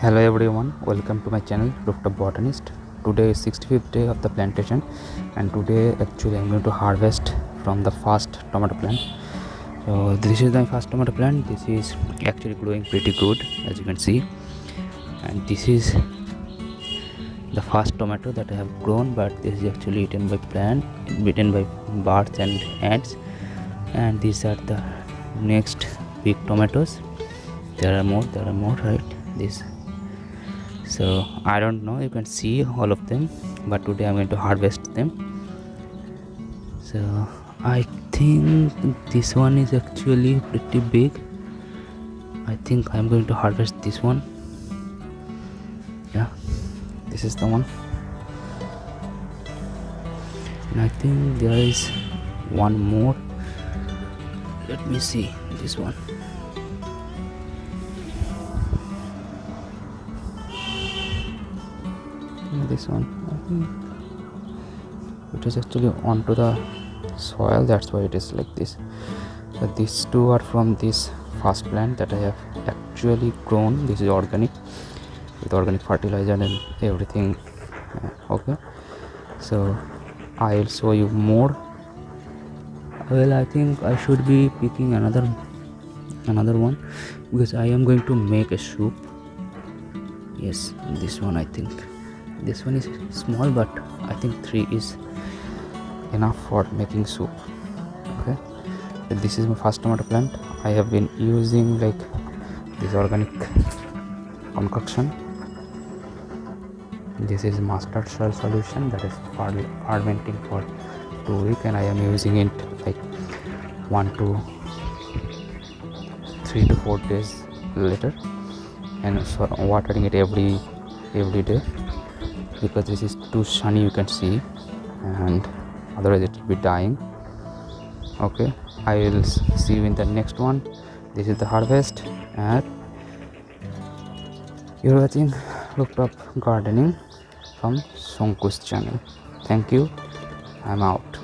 Hello everyone, welcome to my channel Rooftop Botanist. Today is 65th day of the plantation, and today actually I'm going to harvest from the first tomato plant. So this is my first tomato plant. This is actually growing pretty good, as you can see, and this is the first tomato that I have grown, but this is actually eaten by birds and ants. And these are the next big tomatoes. There are more, right? This. So I don't know, you can see all of them, but today I'm going to harvest them. So I think this one is actually pretty big. I think I'm going to harvest this one. Yeah, this is the one. And I think there is one more. Let me see this one. This one, I think it is actually onto the soil, that's why it is like this. So these two are from this first plant that I have actually grown. This is organic, with organic fertilizer and everything. Okay, so I will show you more. Well, I think I should be picking another one, because I am going to make a soup. Yes, this one, I think this one is small, but I think 3 is enough for making soup. Okay, so this is my first tomato plant. I have been using like this organic concoction. This is mustard soil solution that is fermenting for 2 weeks, and I am using it like 3 to 4 days later, and so watering it every day, because this is too sunny, you can see, and otherwise it will be dying. Okay, I will see you in the next one. This is the harvest, and you're watching Rooftop Gardening from Sonku's channel. Thank you. I'm out.